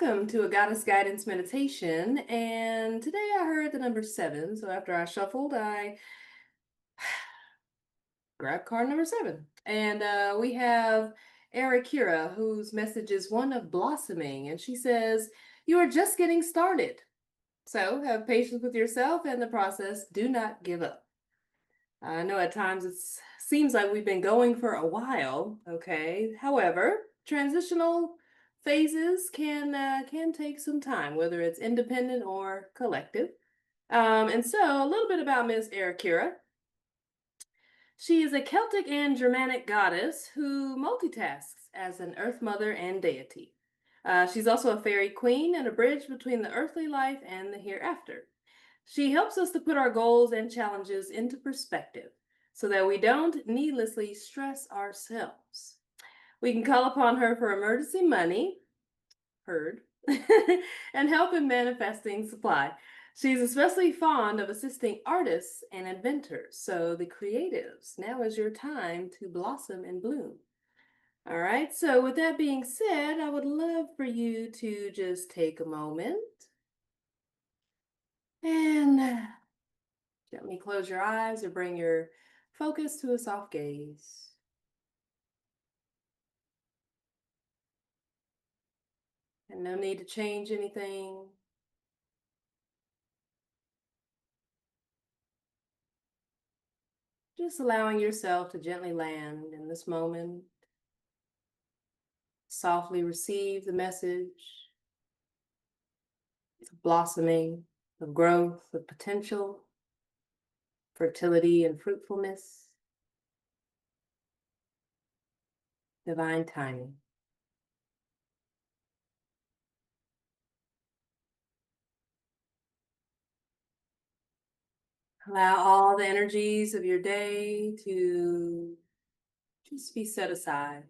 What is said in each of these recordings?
welcome to a Goddess Guidance meditation. And today I heard the number 7. So after I shuffled, I grabbed card number 7. And we have Aeracura, whose message is one of blossoming. And she says, "You are just getting started. So have patience with yourself and the process. Do not give up." I know at times it seems like we've been going for a while, okay? However, transitional phases can take some time, whether it's independent or collective. And so a little bit about Miss Aeracura. She is a Celtic and Germanic goddess who multitasks as an earth mother and deity. She's also a fairy queen and a bridge between the earthly life and the hereafter. She helps us to put our goals and challenges into perspective so that we don't needlessly stress ourselves. We can call upon her for emergency money, heard, and help in manifesting supply. She's especially fond of assisting artists and inventors. So, the creatives, now is your time to blossom and bloom. All right, so with that being said, I would love for you to just take a moment and gently close your eyes or bring your focus to a soft gaze. And no need to change anything. Just allowing yourself to gently land in this moment. Softly receive the message of blossoming, of growth, of potential, fertility, and fruitfulness, divine timing. Allow all the energies of your day to just be set aside.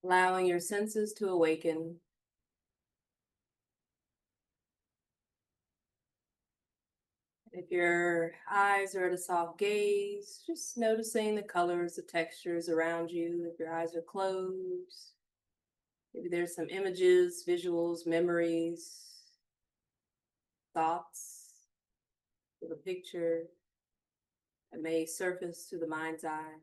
Allowing your senses to awaken. If your eyes are at a soft gaze, just noticing the colors, the textures around you. If your eyes are closed, maybe there's some images, visuals, memories, thoughts of a picture that may surface to the mind's eye.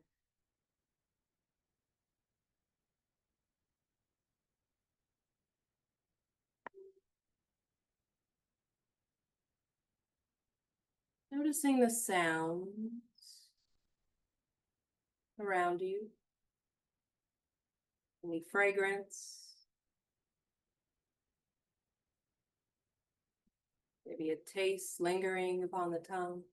Noticing the sounds around you, any fragrance, maybe a taste lingering upon the tongue.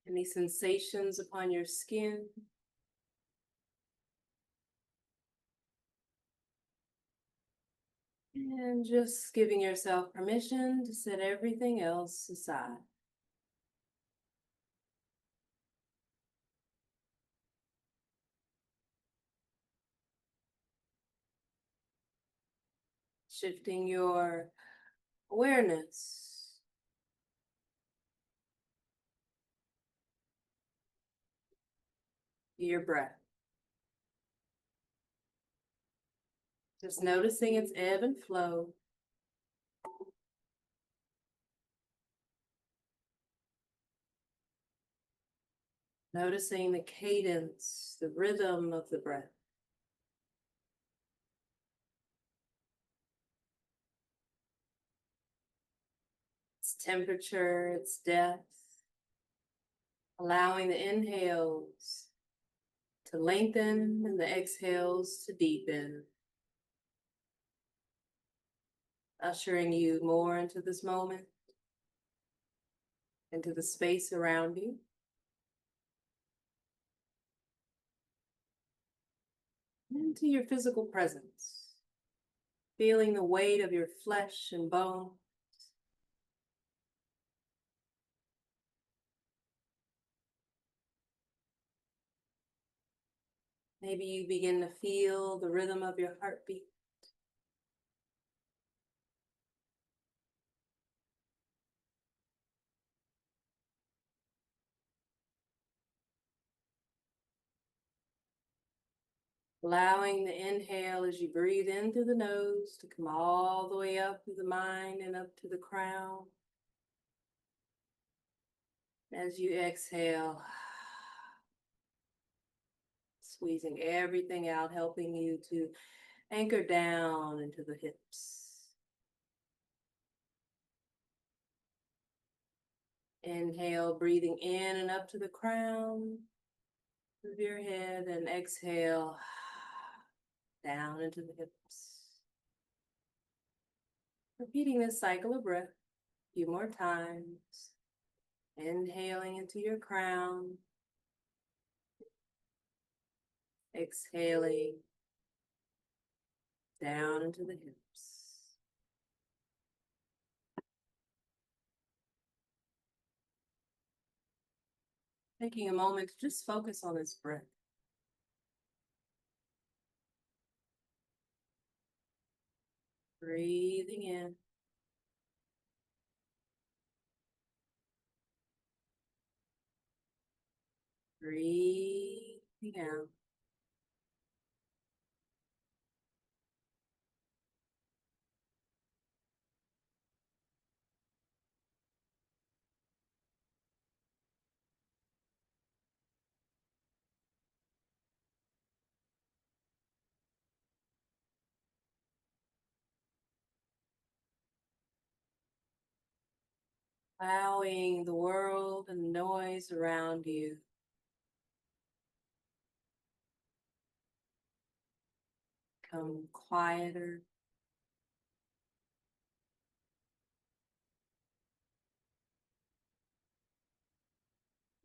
Any sensations upon your skin. And just giving yourself permission to set everything else aside. Shifting your awareness to your breath. Just noticing its ebb and flow. Noticing the cadence, the rhythm of the breath. Its temperature, its depth. Allowing the inhales to lengthen and the exhales to deepen. Ushering you more into this moment, into the space around you. Into your physical presence, feeling the weight of your flesh and bone. Maybe you begin to feel the rhythm of your heartbeat. Allowing the inhale as you breathe in through the nose to come all the way up through the mind and up to the crown. As you exhale, squeezing everything out, helping you to anchor down into the hips. Inhale, breathing in and up to the crown of your head, and exhale down into the hips. Repeating this cycle of breath a few more times. Inhaling into your crown. Exhaling down into the hips. Taking a moment to just focus on this breath. Breathing in. Breathing out. Allowing the world and noise around you become quieter.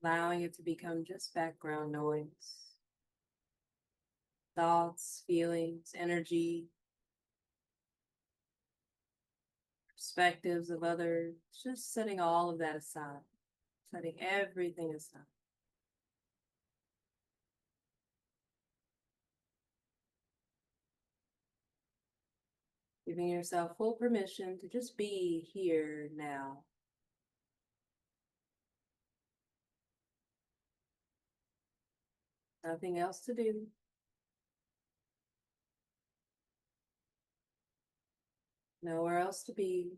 Allowing it to become just background noise. Thoughts, feelings, energy, perspectives of others, just setting all of that aside, setting everything aside. Giving yourself full permission to just be here now. Nothing else to do. Nowhere else to be.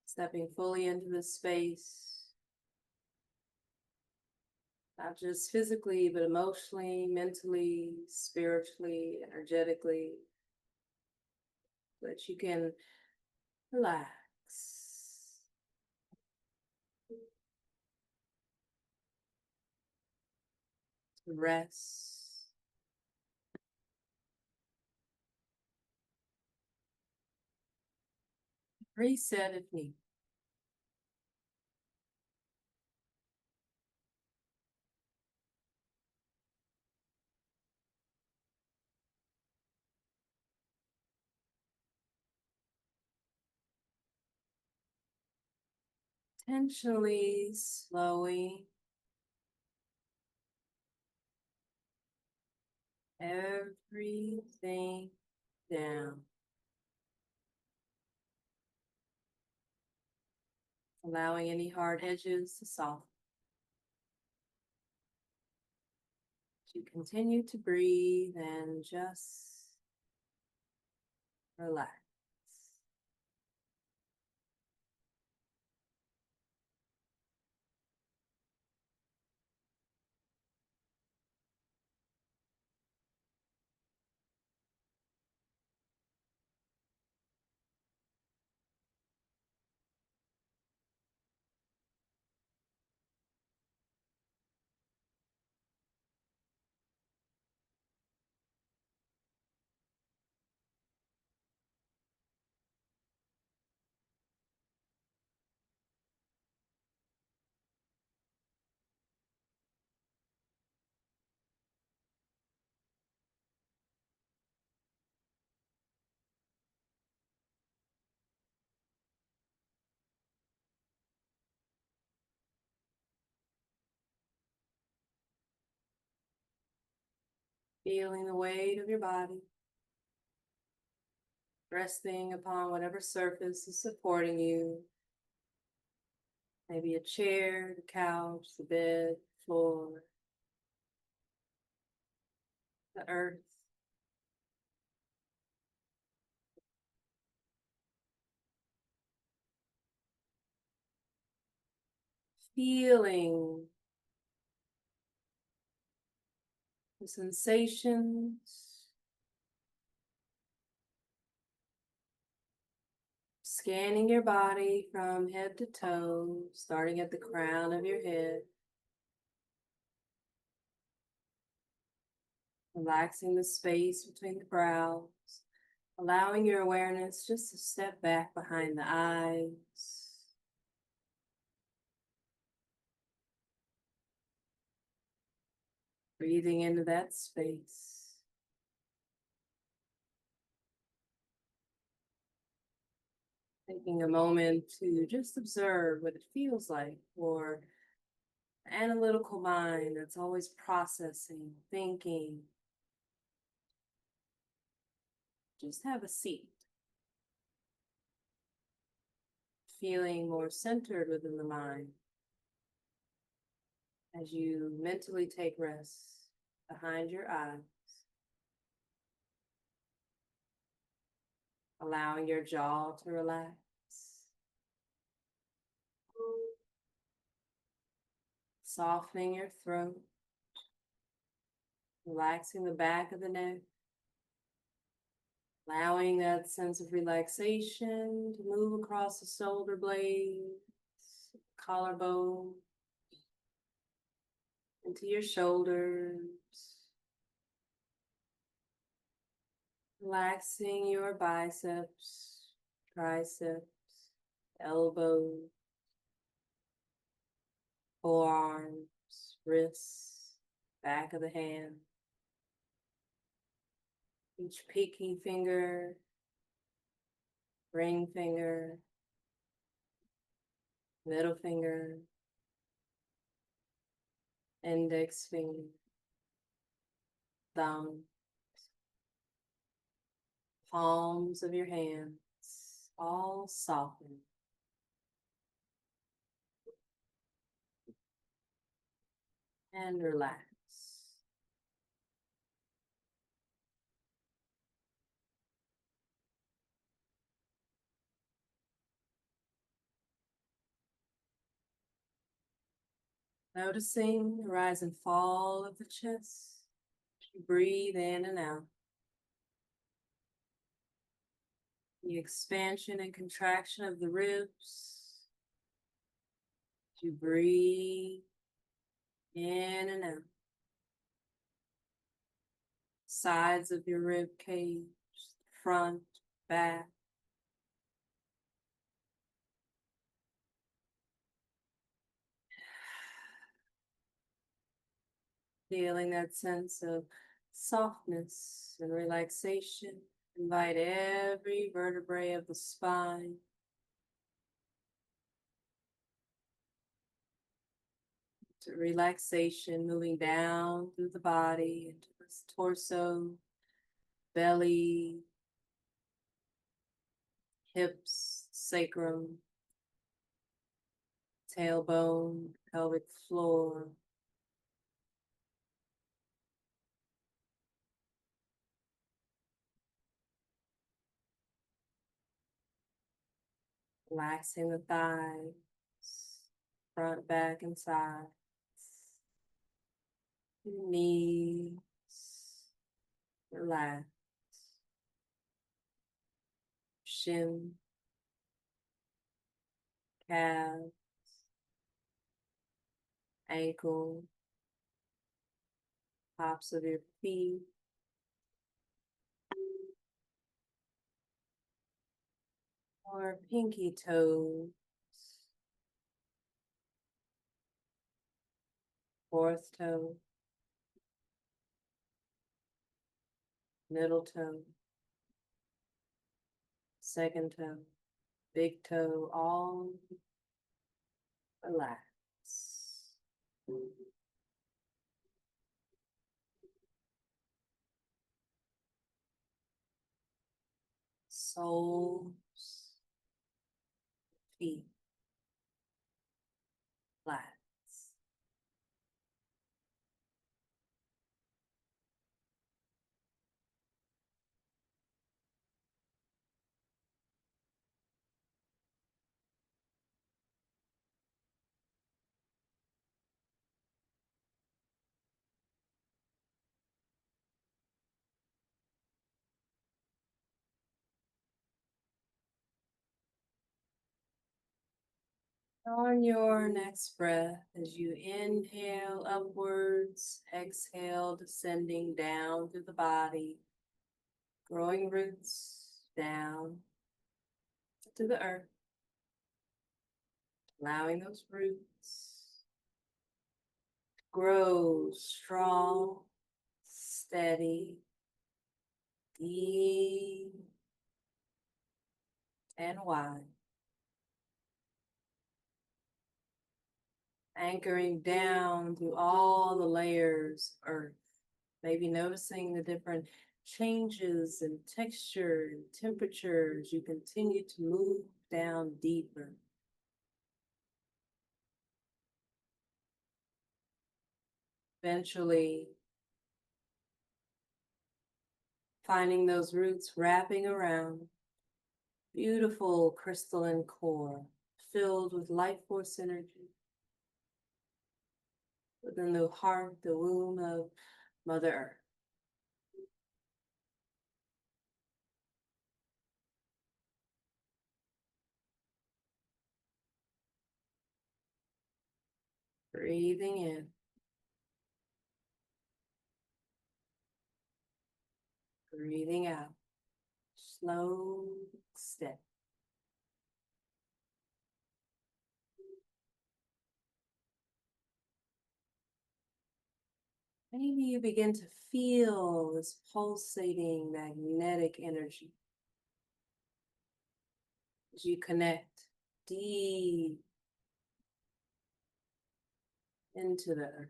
Stepping fully into this space, not just physically, but emotionally, mentally, spiritually, energetically, so that you can relax. Rest. Reset if needed. Intentionally slowing everything down. Allowing any hard edges to soften. You continue to breathe and just relax. Feeling the weight of your body. resting upon whatever surface is supporting you. Maybe a chair, the couch, the bed, floor, the earth. Feeling the sensations, scanning your body from head to toe, starting at the crown of your head, relaxing the space between the brows, allowing your awareness just to step back behind the eyes. Breathing into that space. Taking a moment to just observe what it feels like for the analytical mind that's always processing, thinking. Just have a seat. Feeling more centered within the mind as you mentally take rest behind your eyes, allowing your jaw to relax, softening your throat, relaxing the back of the neck, allowing that sense of relaxation to move across the shoulder blades, collarbone, into your shoulders, relaxing your biceps, triceps, elbows, forearms, wrists, back of the hand, each pinky finger, ring finger, middle finger, index finger, thumb, palms of your hands, all soften. And relax. Noticing the rise and fall of the chest. You breathe in and out. The expansion and contraction of the ribs. You breathe in and out. Sides of your rib cage, front, back. Feeling that sense of softness and relaxation. Invite every vertebrae of the spine to relaxation, moving down through the body into the torso, belly, hips, sacrum, tailbone, pelvic floor. Relaxing the thighs, front, back, and sides. Knees, relax. Shin, calf, ankle, tops of your feet. Or pinky toes, fourth toe, middle toe, second toe, big toe, all relax. soles, feet, flat. On your next breath, as you inhale upwards, exhale, descending down through the body, growing roots down to the earth, allowing those roots grow strong, steady, deep, and wide. Anchoring down through all the layers of earth, maybe noticing the different changes in texture and temperatures. You continue to move down deeper. Eventually, finding those roots wrapping around beautiful crystalline core filled with life force energy within the heart, the womb of Mother Earth. Breathing in, breathing out, slow step. Maybe you begin to feel this pulsating magnetic energy as you connect deep into the earth.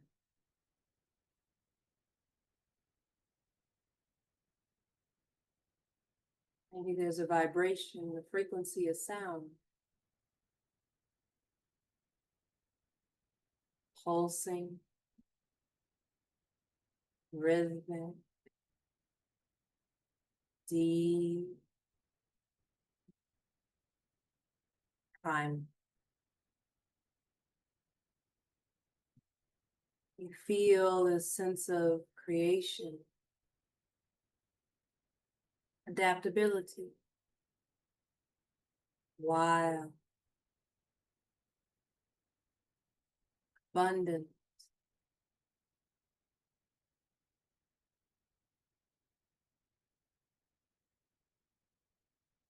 Maybe there's a vibration, a frequency of sound, pulsing, rhythmic, deep, primal. You feel this sense of creation, adaptability, wild, abundant,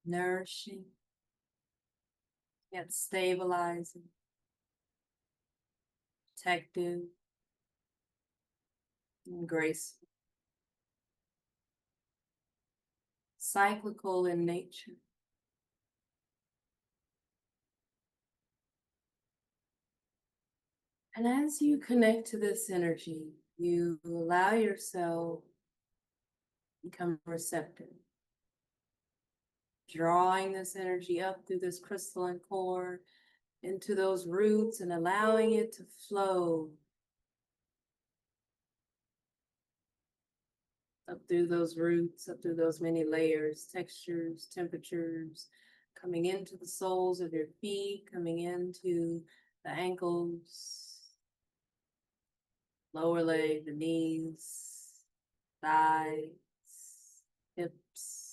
nourishing, yet stabilizing, protective, and graceful. Cyclical in nature. And as you connect to this energy, you allow yourself to become receptive, drawing this energy up through this crystalline core into those roots and allowing it to flow up through those roots, up through those many layers, textures, temperatures, coming into the soles of your feet, coming into the ankles, lower leg, the knees, thighs, hips.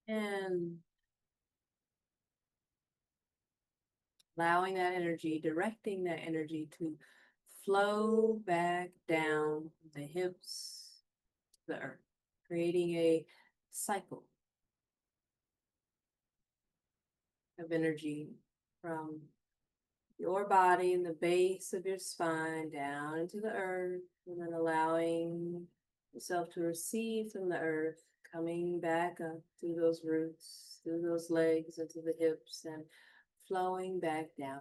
And allowing that energy, directing that energy to flow back down the hips to the earth, creating a cycle of energy from your body and the base of your spine down into the earth, and then allowing yourself to receive from the earth, coming back up through those roots, through those legs, into the hips, and flowing back down.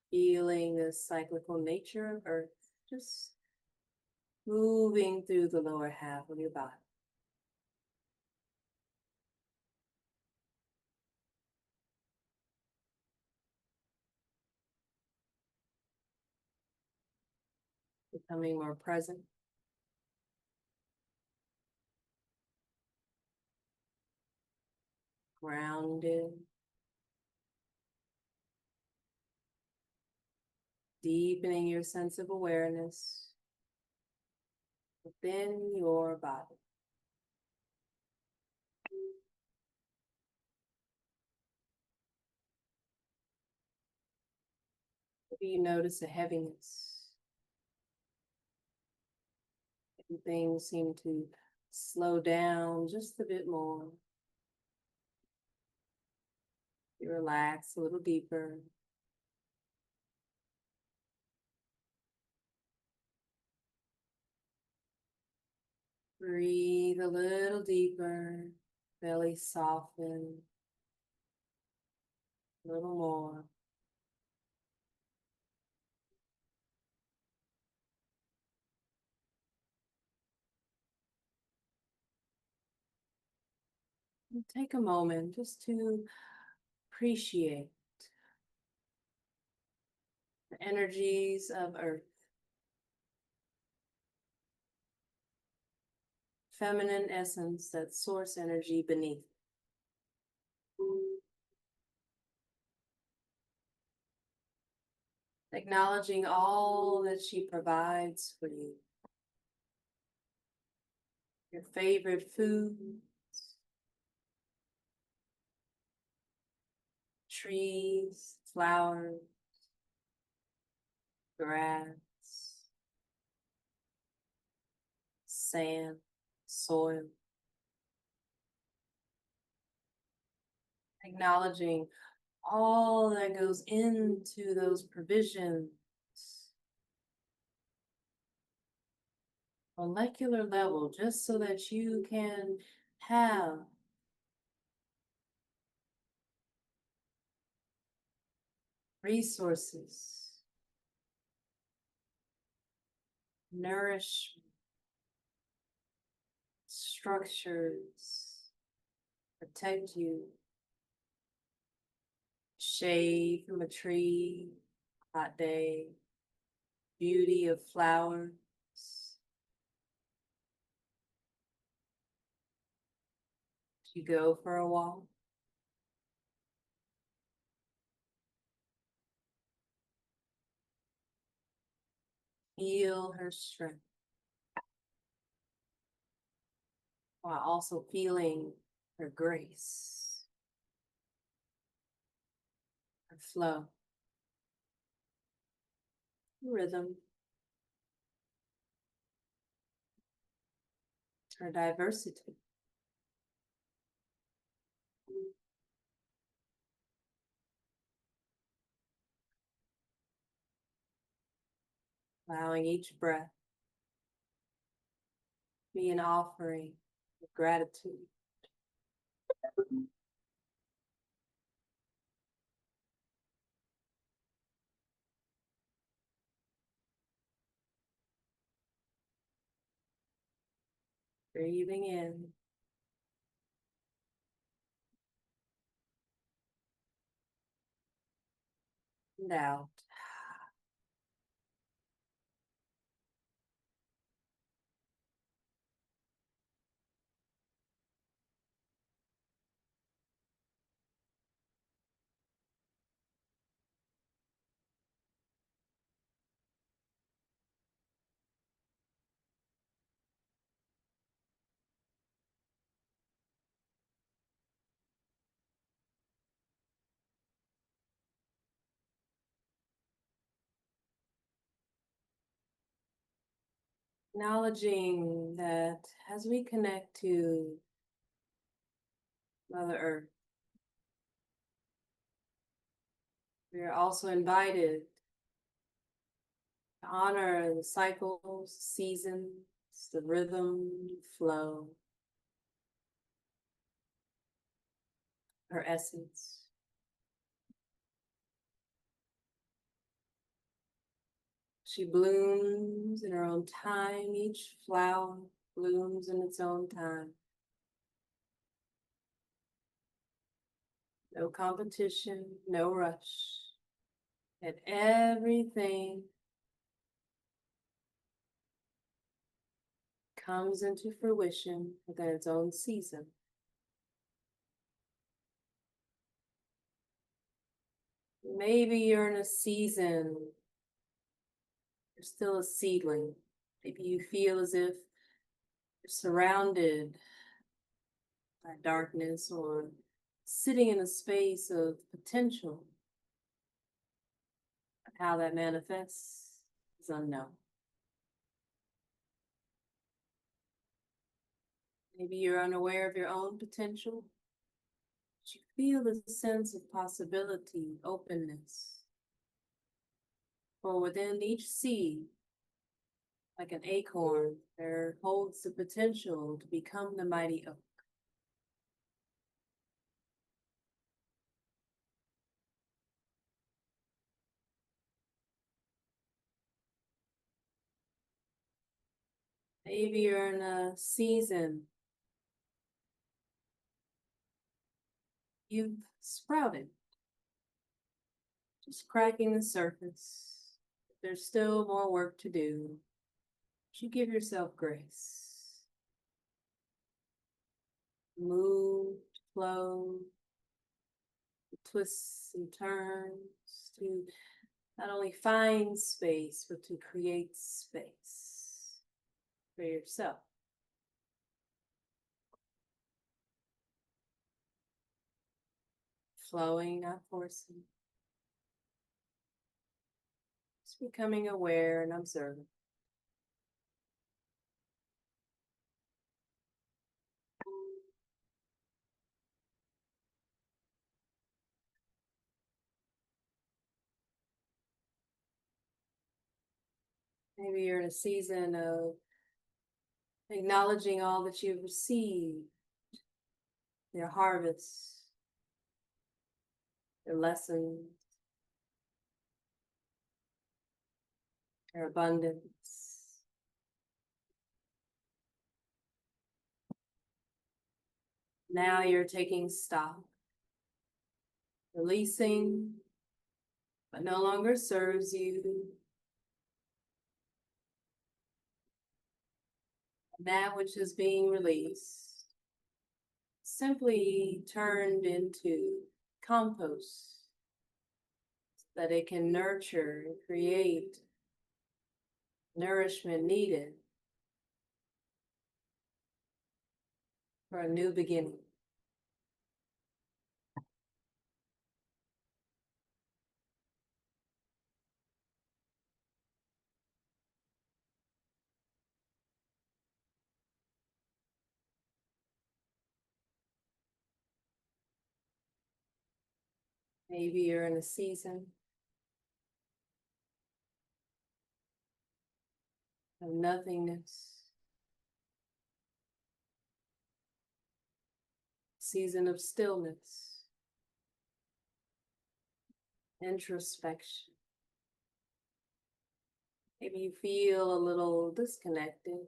Feeling the cyclical nature of Earth, just moving through the lower half of your body. Becoming more present. Grounded. Deepening your sense of awareness within your body. Maybe you notice a heaviness. And things seem to slow down just a bit more. You relax a little deeper. Breathe a little deeper. Belly soften. A little more. And take a moment just to appreciate the energies of Earth. Feminine essence, that source energy beneath. Acknowledging all that she provides for you. Your favorite foods, trees, flowers, grass, sand, soil. Acknowledging all that goes into those provisions. Molecular level, just so that you can have resources, nourishment, structures, protect you. Shade from a tree, hot day, beauty of flowers. You go for a walk. Feel her strength while also feeling her grace, her flow, rhythm, her diversity. Allowing each breath be an offering of gratitude. Breathing in and out. Acknowledging that as we connect to Mother Earth, we are also invited to honor the cycles, seasons, the rhythm, flow, her essence. She blooms in her own time. Each flower blooms in its own time. No competition, no rush. And everything comes into fruition within its own season. Maybe you're in a season, you're still a seedling. Maybe you feel as if you're surrounded by darkness or sitting in a space of potential. How that manifests is unknown. Maybe you're unaware of your own potential, but you feel the sense of possibility, openness. For within each seed, like an acorn, there holds the potential to become the mighty oak. Maybe you're in a season you've sprouted, just cracking the surface. There's still more work to do, but you give yourself grace. Move, flow, twists and turns to not only find space, but to create space for yourself. Flowing, not forcing. Just becoming aware and observant. Maybe you're in a season of acknowledging all that you've received, your harvests, your lessons, your abundance. Now you're taking stock, releasing what no longer serves you, that which is being released, simply turned into compost so that it can nurture and create nourishment needed for a new beginning. Maybe you're in a season of nothingness, season of stillness, introspection. Maybe you feel a little disconnected.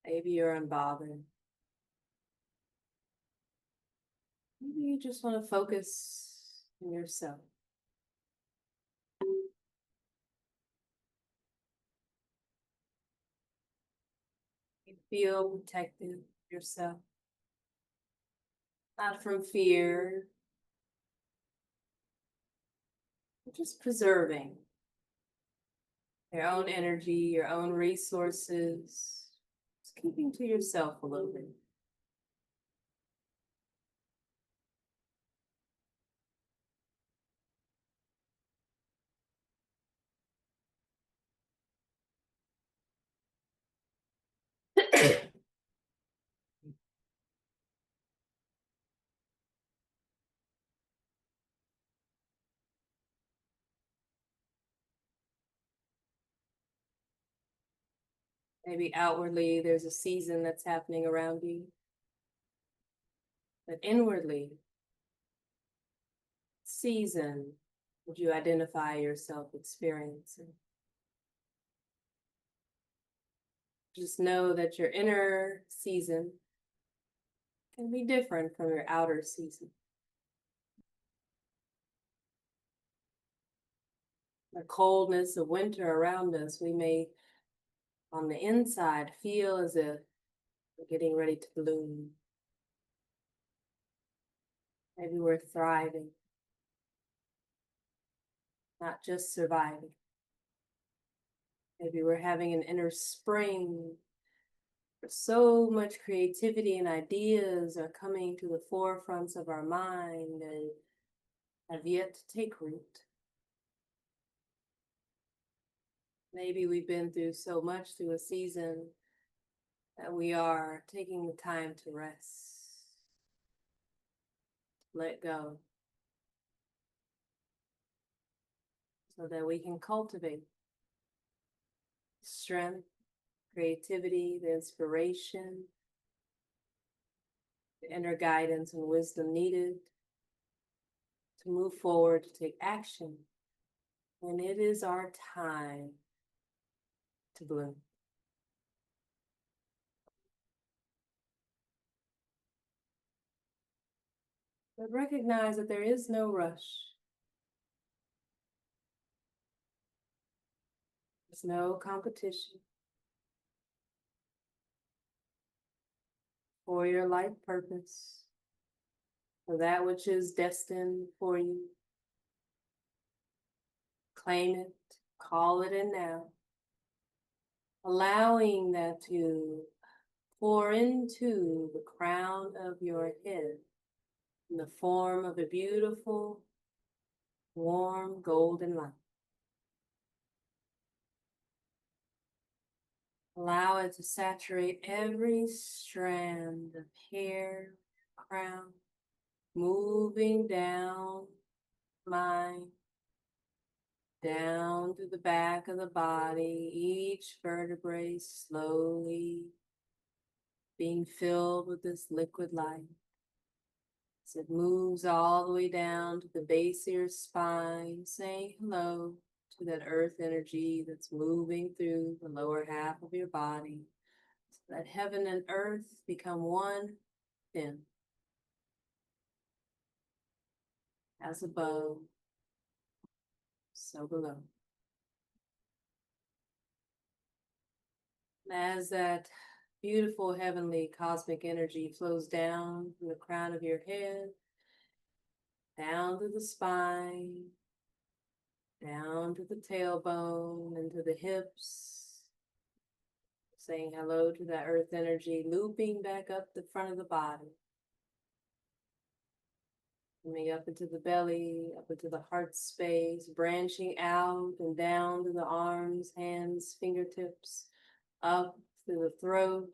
Maybe you're unbothered. Maybe you just want to focus on yourself. You feel protected yourself, not from fear, but just preserving your own energy, your own resources, just keeping to yourself a little bit. Maybe outwardly there's a season that's happening around you, but inwardly, season would you identify yourself experiencing? Just know that your inner season can be different from your outer season. The coldness of winter around us, we may, on the inside, feel as if we're getting ready to bloom. Maybe we're thriving, not just surviving. Maybe we're having an inner spring. So much creativity and ideas are coming to the forefronts of our mind and have yet to take root. Maybe we've been through so much through a season that we are taking the time to rest, let go, so that we can cultivate strength, creativity, the inspiration, the inner guidance and wisdom needed to move forward, to take action when it is our time to bloom. But recognize that there is no rush. There's no competition for your life purpose, for that which is destined for you. Claim it, call it in now, allowing that to pour into the crown of your head in the form of a beautiful, warm, golden light. Allow it to saturate every strand of hair, crown, moving down mine, down to the back of the body, each vertebrae slowly being filled with this liquid light. As it moves all the way down to the base of your spine, saying hello to that earth energy that's moving through the lower half of your body, so that heaven and earth become one thin. As above, so below. And as that beautiful heavenly cosmic energy flows down from the crown of your head, down to the spine, down to the tailbone, and to the hips, saying hello to that earth energy, looping back up the front of the body, coming up into the belly, up into the heart space, branching out and down to the arms, hands, fingertips, up through the throat,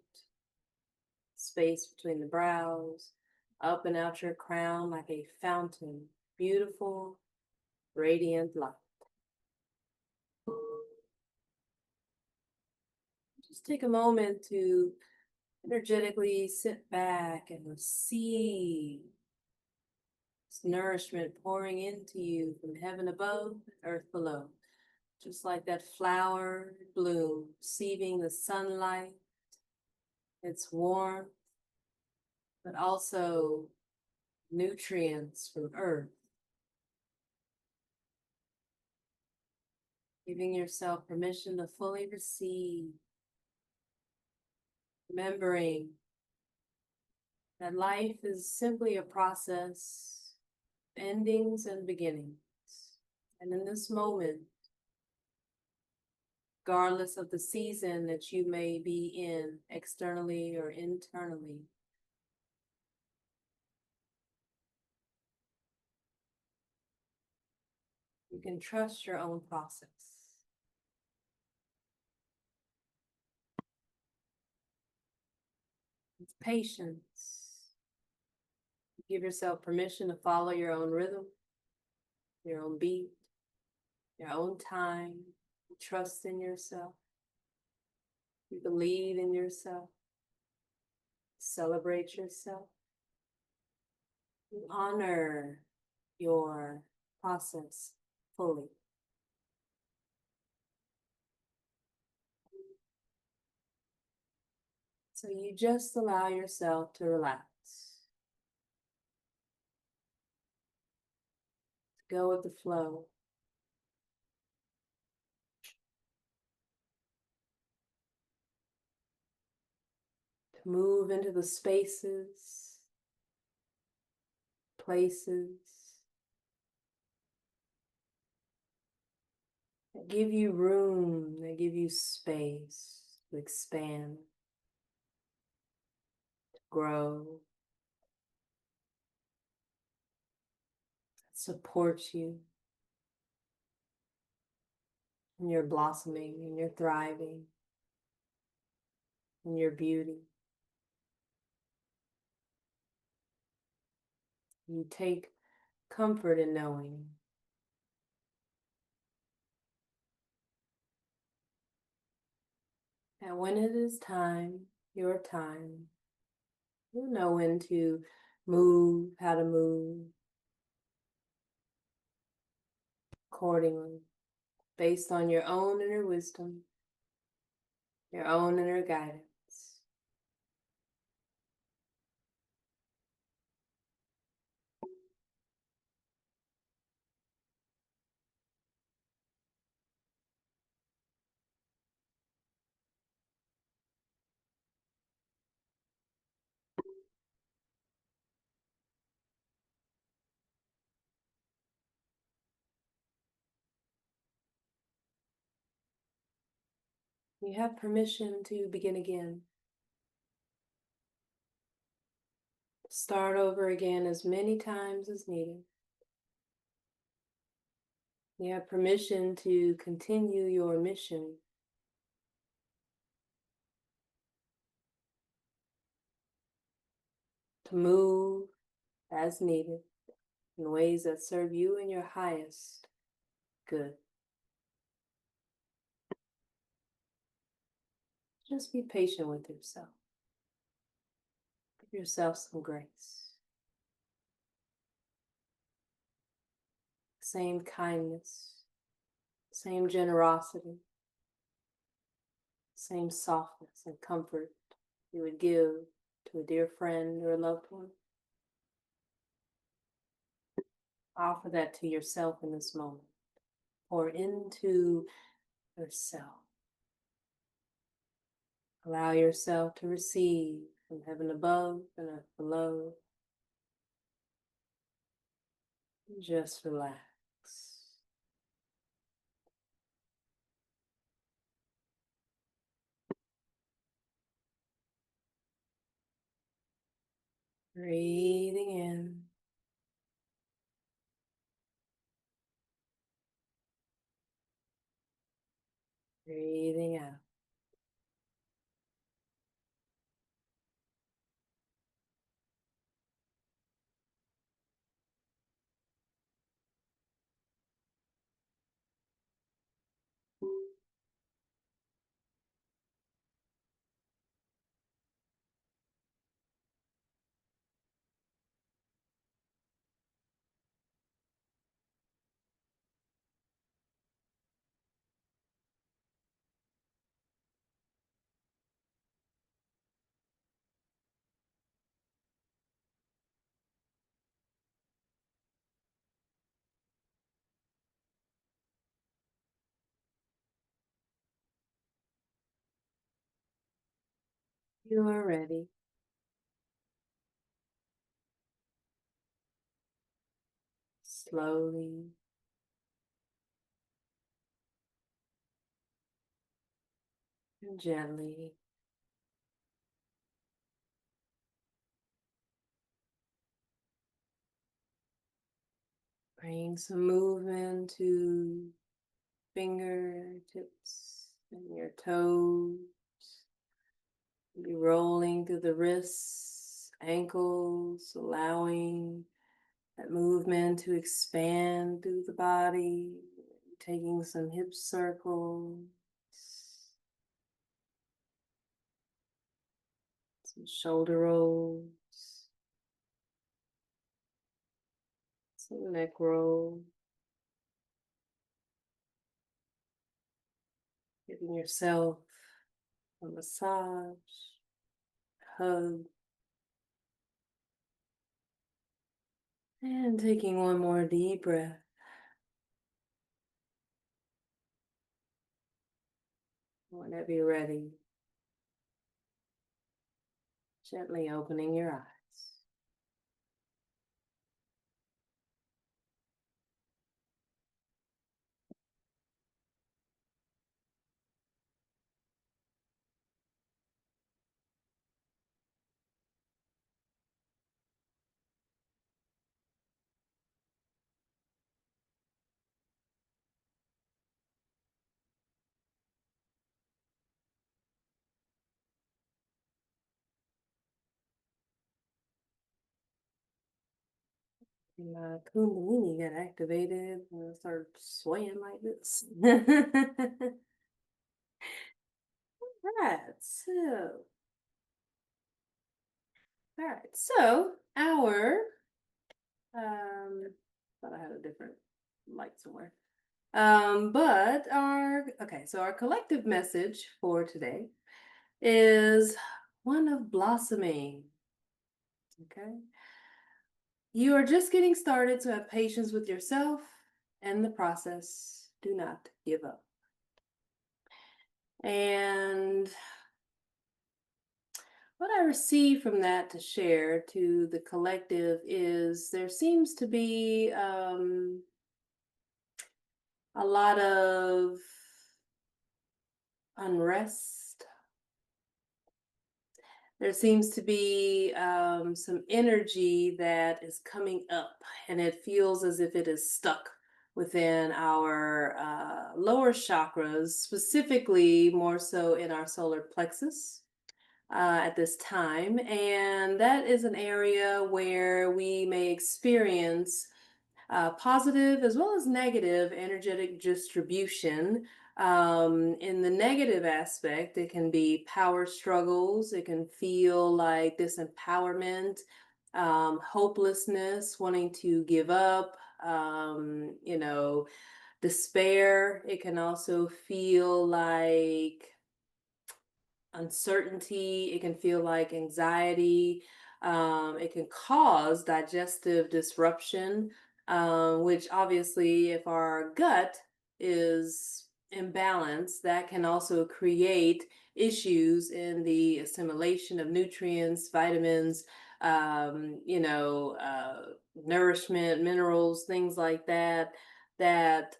space between the brows, up and out your crown like a fountain, beautiful, radiant light. Just take a moment to energetically sit back and receive this nourishment pouring into you from heaven above, earth below. Just like that flower bloom, receiving the sunlight, its warmth, but also nutrients from earth. Giving yourself permission to fully receive. Remembering that life is simply a process, endings and beginnings. And in this moment, regardless of the season that you may be in, externally or internally, you can trust your own process. With patience, give yourself permission to follow your own rhythm, your own beat, your own time. Trust in yourself. You believe in yourself. Celebrate yourself. You honor your process fully. So you just allow yourself to relax. To go with the flow. To move into the spaces, places that give you room, that give you space to expand, to grow, support you in your blossoming, in your thriving, in your beauty. You take comfort in knowing that when it is time, your time, you'll know when to move, how to move accordingly, based on your own inner wisdom, your own inner guidance. You have permission to begin again. Start over again as many times as needed. You have permission to continue your mission. To move as needed in ways that serve you and your highest good. Just be patient with yourself. Give yourself some grace. Same kindness, same generosity, same softness and comfort you would give to a dear friend or a loved one. Offer that to yourself in this moment. Pour into yourself. Allow yourself to receive from heaven above and earth below. Just relax. Breathing in. Breathing out. You are ready. Slowly and gently bring some movement to fingertips and your toes. Be rolling through the wrists, ankles, allowing that movement to expand through the body, taking some hip circles, some shoulder rolls, some neck rolls. Giving yourself a massage, hug, and taking one more deep breath. Whenever you're ready, gently opening your eyes. My Kundalini got activated and I started swaying like this. Right, so, all right, so our, thought I had a different light somewhere. But okay, so our collective message for today is one of blossoming. Okay. You are just getting started, so have patience with yourself and the process. Do not give up. And what I receive from that to share to the collective is there seems to be a lot of unrest. There seems to be some energy that is coming up, and it feels as if it is stuck within our lower chakras, specifically more so in our solar plexus at this time. And that is an area where we may experience positive as well as negative energetic distribution. In the negative aspect, it can be power struggles, it can feel like disempowerment, hopelessness, wanting to give up, despair. It can also feel like uncertainty, it can feel like anxiety, it can cause digestive disruption, which obviously, if our gut is imbalanced, that can also create issues in the assimilation of nutrients, vitamins, nourishment, minerals, things like that, that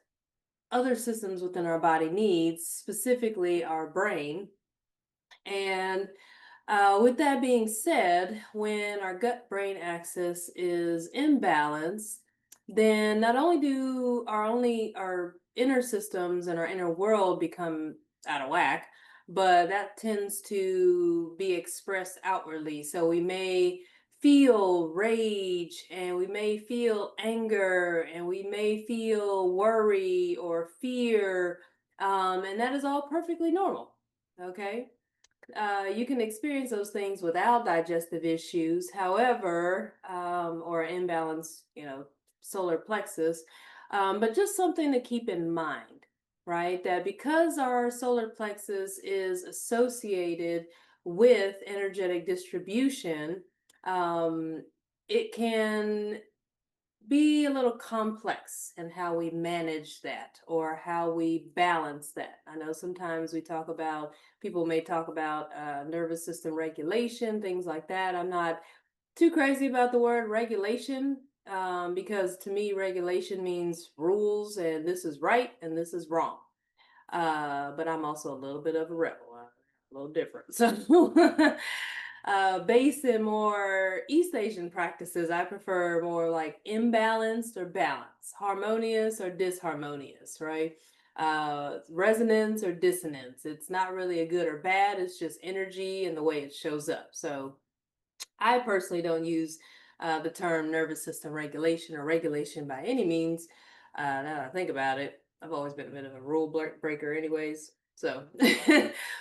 other systems within our body needs, specifically our brain. And with that being said, when our gut brain axis is imbalanced, then not only do our inner systems and our inner world become out of whack, but that tends to be expressed outwardly. So we may feel rage and we may feel anger and we may feel worry or fear, and that is all perfectly normal. Okay. You can experience those things without digestive issues, however, or imbalance, solar plexus. But just something to keep in mind, right? That because our solar plexus is associated with energetic distribution, it can be a little complex in how we manage that or how we balance that. I know sometimes people may talk about nervous system regulation, things like that. I'm not too crazy about the word regulation because to me, regulation means rules and this is right and this is wrong. But I'm also a little bit of a rebel, a little different. So, based in more East Asian practices, I prefer more like imbalanced or balanced, harmonious or disharmonious, right? Resonance or dissonance. It's not really a good or bad, it's just energy and the way it shows up. So, I personally don't use the term nervous system regulation or regulation by any means. Now that I think about it, I've always been a bit of a rule breaker, anyways. So,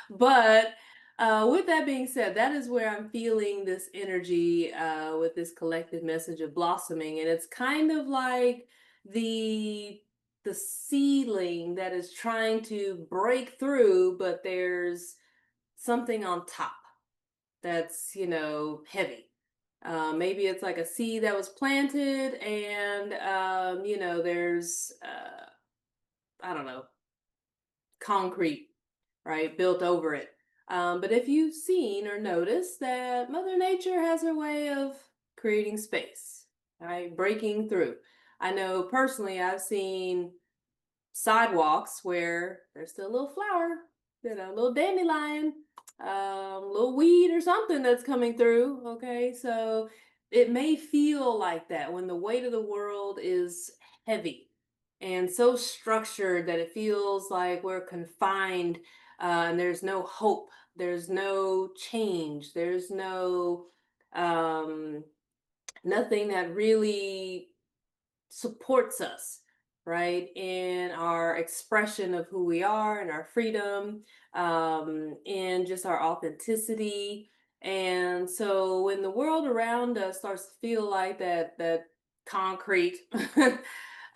but with that being said, that is where I'm feeling this energy with this collective message of blossoming. And it's kind of like the the ceiling that is trying to break through, but there's something on top that's, heavy. Maybe it's like a seed that was planted, and there's I don't know, concrete, right, built over it. But if you've seen or noticed that Mother Nature has her way of creating space, right, breaking through. I know personally I've seen sidewalks where there's still a little flower, a little dandelion, little weed or something that's coming through. Okay, so it may feel like that when the weight of the world is heavy and so structured that it feels like we're confined, and there's no hope, there's no change, there's no um, nothing that really supports us, right, in our expression of who we are and our freedom, and just our authenticity. And so when the world around us starts to feel like that concrete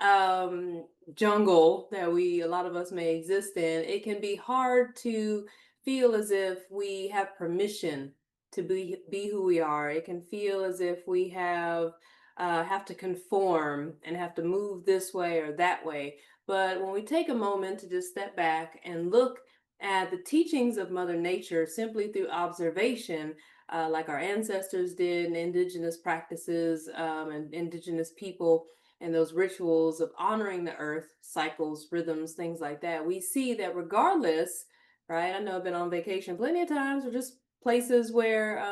um, jungle that a lot of us may exist in, it can be hard to feel as if we have permission to be who we are. It can feel as if we have to conform and have to move this way or that way. But when we take a moment to just step back and look at the teachings of Mother Nature simply through observation, like our ancestors did in indigenous practices, and indigenous people, and those rituals of honoring the earth, cycles, rhythms, things like that, we see that regardless, right? I know I've been on vacation plenty of times, or just places where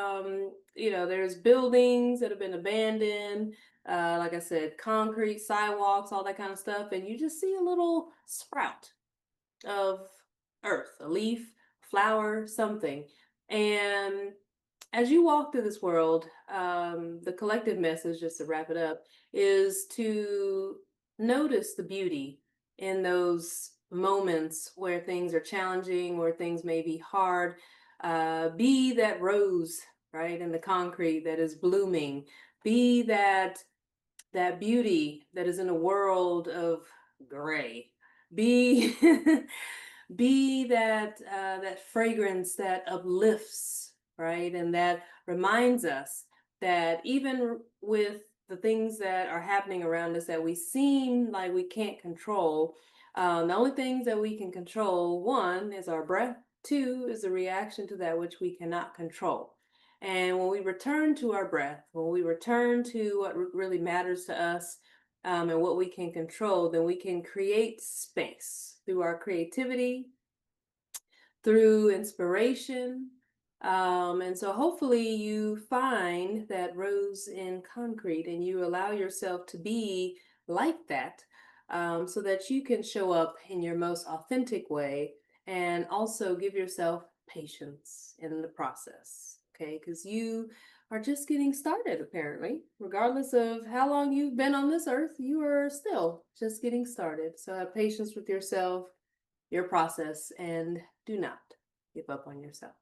there's buildings that have been abandoned, like I said, concrete sidewalks, all that kind of stuff, and you just see a little sprout of earth, a leaf, flower, something. And as you walk through this world, the collective message, just to wrap it up, is to notice the beauty in those moments where things are challenging, where things may be hard. Be that rose, right, in the concrete that is blooming. Be that beauty that is in a world of gray. Be be that fragrance that uplifts, right, and that reminds us that even with the things that are happening around us that we seem like we can't control, the only things that we can control, one, is our breath. Two is the reaction to that which we cannot control. And when we return to our breath, when we return to what really matters to us, and what we can control, then we can create space through our creativity, through inspiration. And so hopefully you find that rose in concrete and you allow yourself to be like that, so that you can show up in your most authentic way and also give yourself patience in the process. Okay, because you are just getting started, apparently. Regardless of how long you've been on this earth, you are still just getting started. So have patience with yourself, your process, and do not give up on yourself.